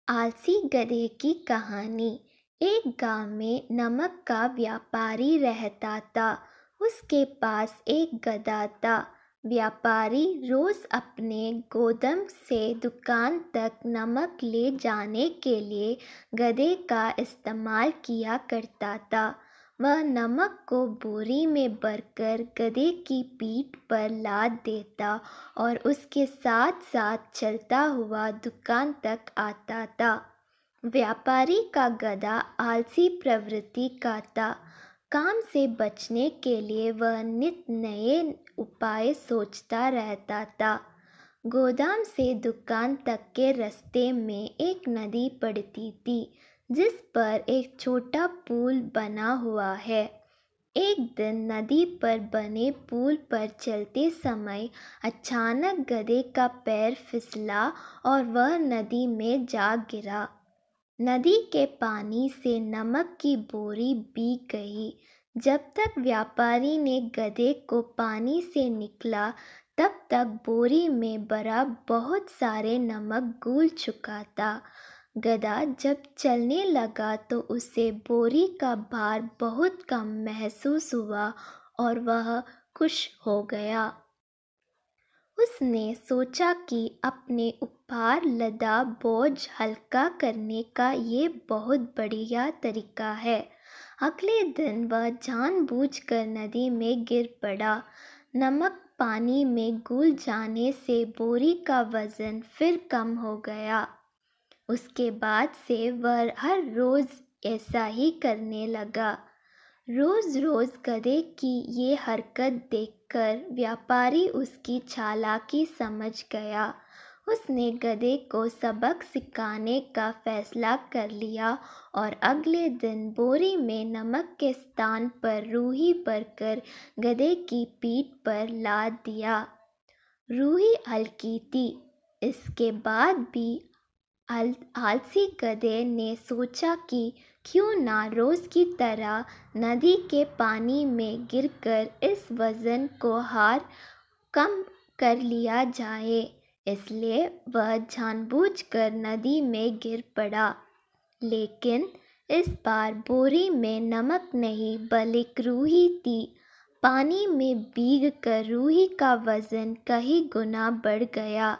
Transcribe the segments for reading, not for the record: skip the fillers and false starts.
आलसी गधे की कहानी। एक गांव में नमक का व्यापारी रहता था। उसके पास एक गधा था। व्यापारी रोज अपने गोदाम से दुकान तक नमक ले जाने के लिए गधे का इस्तेमाल किया करता था। वह नमक को बोरी में भरकर गधे की पीठ पर लाद देता और उसके साथ साथ चलता हुआ दुकान तक आता था। व्यापारी का गधा आलसी प्रवृत्ति का था। काम से बचने के लिए वह नित नए उपाय सोचता रहता था। गोदाम से दुकान तक के रास्ते में एक नदी पड़ती थी, जिस पर एक छोटा पुल बना हुआ है। एक दिन नदी पर बने पुल पर चलते समय अचानक गधे का पैर फिसला और वह नदी में जा गिरा। नदी के पानी से नमक की बोरी भीग गई। जब तक व्यापारी ने गधे को पानी से निकला, तब तक बोरी में भरा बहुत सारे नमक घुल चुका था। गधा जब चलने लगा तो उसे बोरी का भार बहुत कम महसूस हुआ और वह खुश हो गया। उसने सोचा कि अपने ऊपर लदा बोझ हल्का करने का ये बहुत बढ़िया तरीका है। अगले दिन वह जानबूझकर नदी में गिर पड़ा। नमक पानी में घुल जाने से बोरी का वजन फिर कम हो गया। उसके बाद से वह हर रोज ऐसा ही करने लगा। रोज रोज गधे की ये हरकत देखकर व्यापारी उसकी चालाकी समझ गया। उसने गधे को सबक सिखाने का फैसला कर लिया और अगले दिन बोरी में नमक के स्थान पर रूही भरकर गधे की पीठ पर लाद दिया। रूही हल्की थी। इसके बाद भी आलसी गधे ने सोचा कि क्यों ना रोज की तरह नदी के पानी में गिरकर इस वजन को हार कम कर लिया जाए। इसलिए वह जानबूझकर नदी में गिर पड़ा। लेकिन इस बार बोरी में नमक नहीं बल्कि रूही थी। पानी में भीगकर रूही का वजन कई गुना बढ़ गया।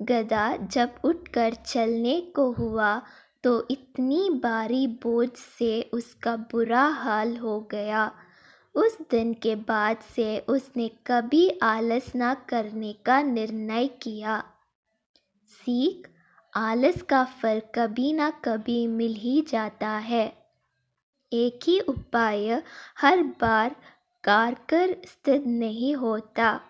गधा जब उठकर चलने को हुआ तो इतनी भारी बोझ से उसका बुरा हाल हो गया। उस दिन के बाद से उसने कभी आलस न करने का निर्णय किया। सीख: आलस का फल कभी ना कभी मिल ही जाता है। एक ही उपाय हर बार कारगर सिद्ध नहीं होता।